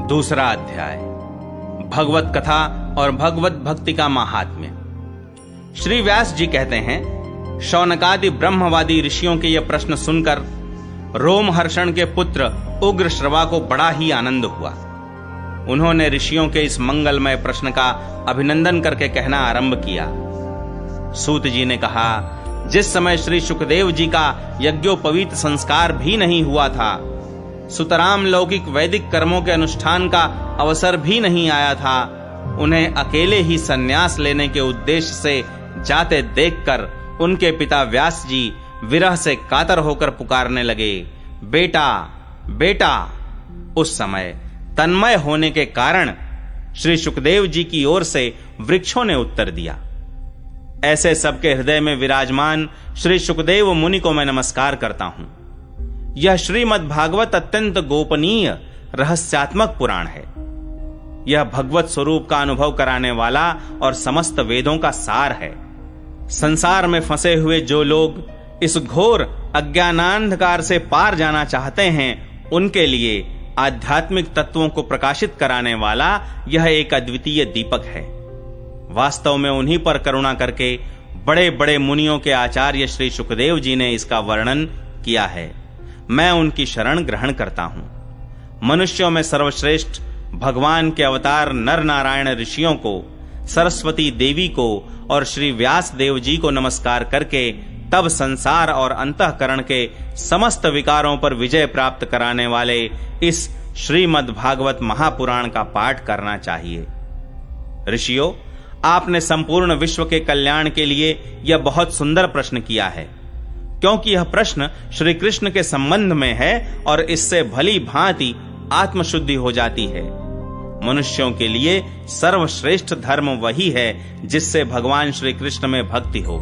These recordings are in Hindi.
दूसरा अध्याय भगवत कथा और भगवत भक्ति का महात्म्य। श्री व्यास जी कहते हैं, शौनकादि ब्रह्मवादी ऋषियों के यह प्रश्न सुनकर रोमहर्षण के पुत्र उग्र श्रवा को बड़ा ही आनंद हुआ। उन्होंने ऋषियों के इस मंगलमय प्रश्न का अभिनंदन करके कहना आरंभ किया। सूत जी ने कहा, जिस समय श्री सुखदेव जी का यज्ञोपवीत संस्कार भी नहीं हुआ था, सुतराम लौकिक वैदिक कर्मों के अनुष्ठान का अवसर भी नहीं आया था, उन्हें अकेले ही संन्यास लेने के उद्देश्य से जाते देखकर उनके पिता व्यास जी विरह से कातर होकर पुकारने लगे, बेटा बेटा। उस समय तन्मय होने के कारण श्री सुखदेव जी की ओर से वृक्षों ने उत्तर दिया। ऐसे सबके हृदय में विराजमान श्री सुखदेव मुनि को मैं नमस्कार करता हूं। यह श्रीमद् भागवत अत्यंत गोपनीय रहस्यात्मक पुराण है। यह भगवत स्वरूप का अनुभव कराने वाला और समस्त वेदों का सार है। संसार में फंसे हुए जो लोग इस घोर अज्ञानांधकार से पार जाना चाहते हैं, उनके लिए आध्यात्मिक तत्वों को प्रकाशित कराने वाला यह एक अद्वितीय दीपक है। वास्तव में उन्हीं पर करुणा करके बड़े बड़े मुनियों के आचार्य श्री सुखदेव जी ने इसका वर्णन किया है। मैं उनकी शरण ग्रहण करता हूं। मनुष्यों में सर्वश्रेष्ठ भगवान के अवतार नर नारायण ऋषियों को, सरस्वती देवी को और श्री व्यास देव जी को नमस्कार करके तब संसार और अंतःकरण के समस्त विकारों पर विजय प्राप्त कराने वाले इस श्रीमद् भागवत महापुराण का पाठ करना चाहिए। ऋषियों, आपने संपूर्ण विश्व के कल्याण के लिए यह बहुत सुंदर प्रश्न किया है, क्योंकि यह प्रश्न श्री कृष्ण के संबंध में है और इससे भली भांति आत्मशुद्धि हो जाती है। मनुष्यों के लिए सर्वश्रेष्ठ धर्म वही है जिससे भगवान श्री कृष्ण में भक्ति हो।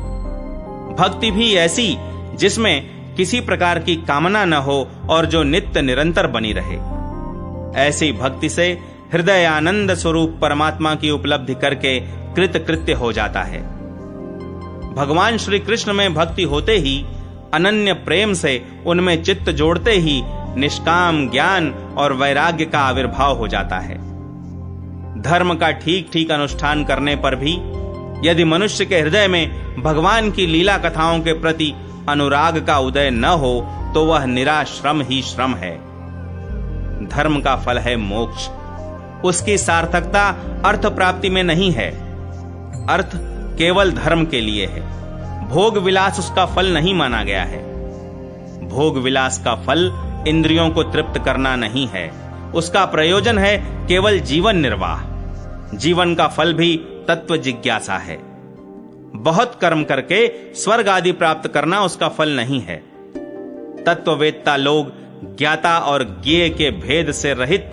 भक्ति भी ऐसी जिसमें किसी प्रकार की कामना न हो और जो नित्य निरंतर बनी रहे। ऐसी भक्ति से हृदय आनंद स्वरूप परमात्मा की उपलब्धि करके कृतकृत्य हो जाता है। भगवान श्री कृष्ण में भक्ति होते ही, अनन्य प्रेम से उनमें चित्त जोड़ते ही निष्काम ज्ञान और वैराग्य का आविर्भाव हो जाता है। धर्म का ठीक ठीक अनुष्ठान करने पर भी यदि मनुष्य के हृदय में भगवान की लीला कथाओं के प्रति अनुराग का उदय न हो तो वह निराश्रम ही श्रम है। धर्म का फल है मोक्ष। उसकी सार्थकता अर्थ प्राप्ति में नहीं है। अर्थ केवल धर्म के लिए है। भोग विलास उसका फल नहीं माना गया है। भोग विलास का फल इंद्रियों को तृप्त करना नहीं है। उसका प्रयोजन है केवल जीवन निर्वाह। जीवन का फल भी तत्व जिज्ञासा है। बहुत कर्म करके स्वर्ग आदि प्राप्त करना उसका फल नहीं है। तत्ववेत्ता लोग ज्ञाता और ज्ञेय के भेद से रहित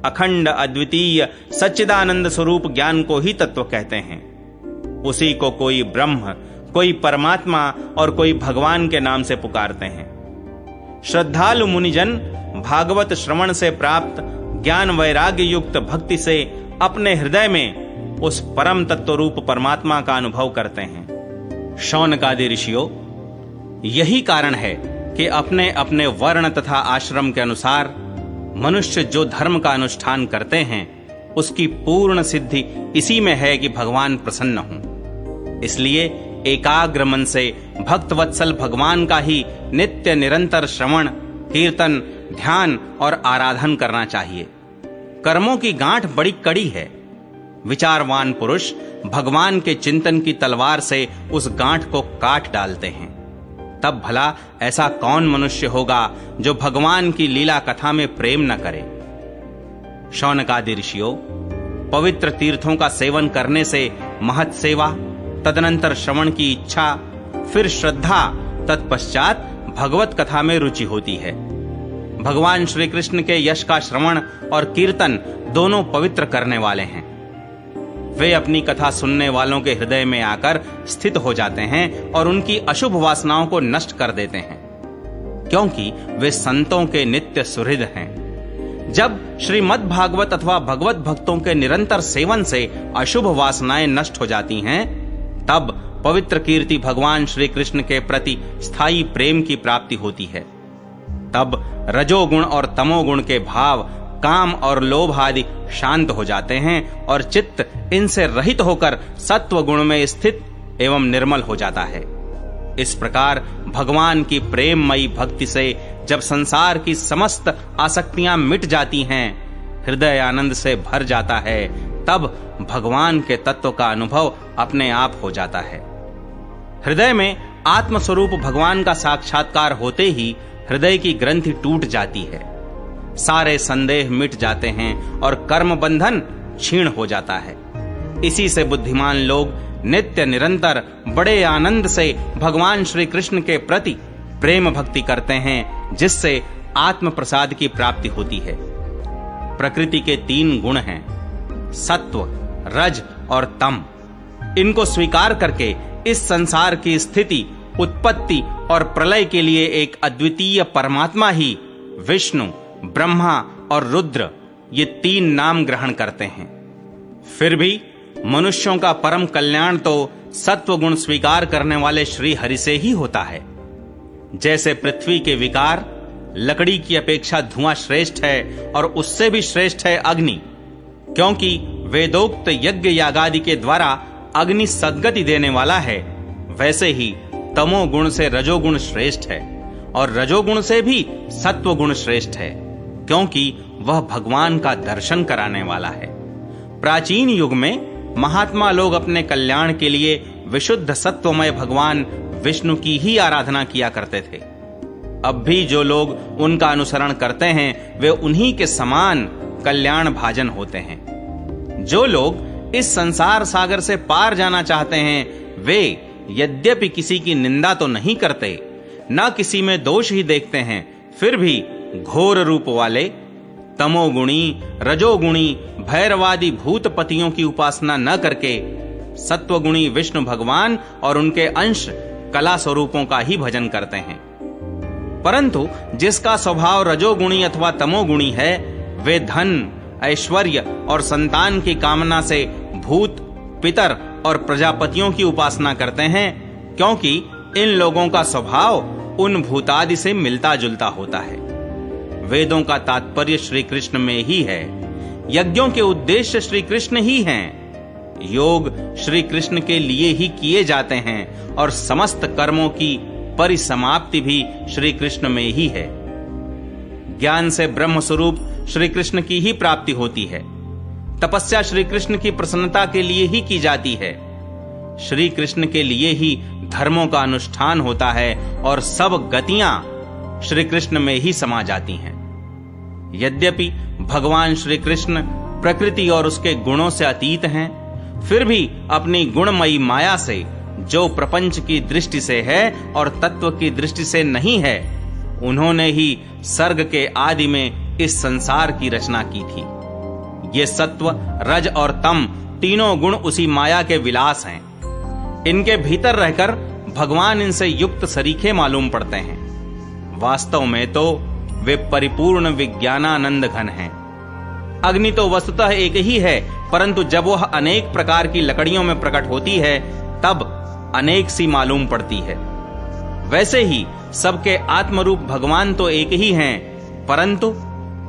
अखंड अद्वितीय सच्चिदानंद स्वरूप ज्ञान को ही तत्व कहते हैं। उसी को कोई ब्रह्म, कोई परमात्मा और कोई भगवान के नाम से पुकारते हैं। श्रद्धालु मुनिजन भागवत श्रवण से प्राप्त ज्ञान वैराग्य युक्त भक्ति से अपने हृदय में उस परम तत्व रूप परमात्मा का अनुभव करते हैं। शौनकादि ऋषियों, यही कारण है कि अपने अपने वर्ण तथा आश्रम के अनुसार मनुष्य जो धर्म का अनुष्ठान करते हैं, उसकी पूर्ण सिद्धि इसी में है कि भगवान प्रसन्न हों। इसलिए एकाग्र मन से भक्त वत्सल भगवान का ही नित्य निरंतर श्रवण, कीर्तन, ध्यान और आराधन करना चाहिए। कर्मों की गांठ बड़ी कड़ी है। विचारवान पुरुष भगवान के चिंतन की तलवार से उस गांठ को काट डालते हैं। तब भला ऐसा कौन मनुष्य होगा जो भगवान की लीला कथा में प्रेम न करे। शौनकादि ऋषियों, पवित्र तीर्थों का सेवन करने से महत सेवा, तदनंतर श्रवण की इच्छा, फिर श्रद्धा, तत्पश्चात भगवत कथा में रुचि होती है। भगवान श्री कृष्ण के यश का श्रवण और कीर्तन दोनों पवित्र करने वाले हैं। वे अपनी कथा सुनने वालों के हृदय में आकर स्थित हो जाते हैं और उनकी अशुभ वासनाओं को नष्ट कर देते हैं, क्योंकि वे संतों के नित्य सुहृद हैं। जब श्रीमद् भागवत अथवा भगवत भक्तों के निरंतर सेवन से अशुभ वासनाएं नष्ट हो जाती हैं, तब पवित्र कीर्ति भगवान श्री कृष्ण के प्रति स्थायी प्रेम की प्राप्ति होती है। तब रजोगुण और तमोगुण के भाव काम और लोभ आदि शांत हो जाते हैं और चित्त इनसे रहित होकर सत्व गुण में स्थित एवं निर्मल हो जाता है। इस प्रकार भगवान की प्रेममयी भक्ति से जब संसार की समस्त आसक्तियां मिट जाती हैं, हृदय आनंद से भर जाता है, तब भगवान के तत्व का अनुभव अपने आप हो जाता है। हृदय में आत्मस्वरूप भगवान का साक्षात्कार होते ही हृदय की ग्रंथि टूट जाती है, सारे संदेह मिट जाते हैं और कर्म बंधन क्षीण हो जाता है। इसी से बुद्धिमान लोग नित्य निरंतर बड़े आनंद से भगवान श्री कृष्ण के प्रति प्रेम भक्ति करते हैं, जिससे आत्म प्रसाद की प्राप्ति होती है। प्रकृति के 3 गुण हैं, सत्व, रज और तम। इनको स्वीकार करके इस संसार की स्थिति, उत्पत्ति और प्रलय के लिए एक अद्वितीय परमात्मा ही विष्णु, ब्रह्मा और रुद्र ये 3 नाम ग्रहण करते हैं। फिर भी मनुष्यों का परम कल्याण तो सत्व गुण स्वीकार करने वाले श्री हरि से ही होता है। जैसे पृथ्वी के विकार, लकड़ी की अपेक्षा धुआं श्रेष्ठ है और उससे भी श्रेष्ठ है अग्नि, क्योंकि वेदोक्त यज्ञ यागादि के द्वारा अग्नि सद्गति देने वाला है, वैसे ही तमोगुण से रजोगुण श्रेष्ठ है और रजोगुण से भी सत्वगुण श्रेष्ठ है, क्योंकि वह भगवान का दर्शन कराने वाला है। प्राचीन युग में महात्मा लोग अपने कल्याण के लिए विशुद्ध सत्वमय भगवान विष्णु की ही आराधना किया करते थे। अब भी जो लोग उनका अनुसरण करते हैं वे उन्हीं के समान कल्याण भाजन होते हैं। जो लोग इस संसार सागर से पार जाना चाहते हैं वे यद्यपि किसी की निंदा तो नहीं करते, न किसी में दोष ही देखते हैं, फिर भी घोर रूप वाले तमोगुणी, रजोगुणी, भैरवादी भूतपतियों की उपासना न करके सत्वगुणी विष्णु भगवान और उनके अंश कला स्वरूपों का ही भजन करते हैं। परंतु जिसका स्वभाव रजोगुणी अथवा तमोगुणी है, वे धन, ऐश्वर्य और संतान की कामना से भूत, पितर और प्रजापतियों की उपासना करते हैं, क्योंकि इन लोगों का स्वभाव उन भूतादि से मिलता जुलता होता है। वेदों का तात्पर्य श्री कृष्ण में ही है, यज्ञों के उद्देश्य श्री कृष्ण ही हैं, योग श्री कृष्ण के लिए ही किए जाते हैं और समस्त कर्मों की परिसमाप्ति भी श्री कृष्ण में ही है। ज्ञान से ब्रह्म स्वरूप श्री कृष्ण की ही प्राप्ति होती है। तपस्या श्री कृष्ण की प्रसन्नता के लिए ही की जाती है। श्री कृष्ण के लिए ही धर्मों का अनुष्ठान होता है और सब गतियां श्री कृष्ण में ही समा जाती हैं। यद्यपि भगवान श्री कृष्ण प्रकृति और उसके गुणों से अतीत हैं, फिर भी अपनी गुणमयी माया से जो प्रपंच की दृष्टि से है और तत्व की दृष्टि से नहीं है, उन्होंने ही सर्ग के आदि में इस संसार की रचना की थी। ये सत्व, रज और तम तीनों गुण उसी माया के विलास हैं। इनके भीतर रहकर भगवान इनसे युक्त सरीखे मालूम पड़ते हैं। वास्तव में तो वे परिपूर्ण विज्ञानानंद घन हैं। अग्नि तो वस्तुतः एक ही है, परंतु जब वह अनेक प्रकार की लकड़ियों में प्रकट होती है तब अनेक सी मालूम पड़ती है। वैसे ही सबके आत्मरूप भगवान तो एक ही हैं, परंतु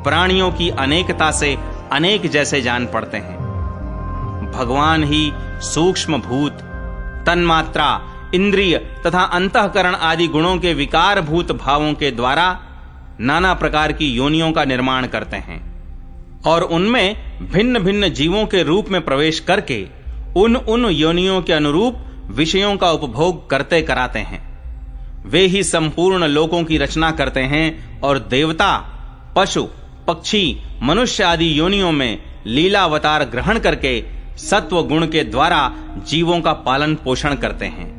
प्राणियों की अनेकता से अनेक जैसे जान पड़ते हैं। भगवान ही सूक्ष्म भूत, तन्मात्रा, इंद्रिय तथा अंतःकरण आदि गुणों के विकार भूत भावों के द्वारा नाना प्रकार की योनियों का निर्माण करते हैं और उनमें भिन्न भिन्न जीवों के रूप में प्रवेश करके उन योनियों के अनुरूप विषयों का उपभोग करते कराते हैं। वे ही संपूर्ण लोकों की रचना करते हैं और देवता, पशु, पक्षी, मनुष्य आदि योनियों में लीलावतार ग्रहण करके सत्व गुण के द्वारा जीवों का पालन पोषण करते हैं।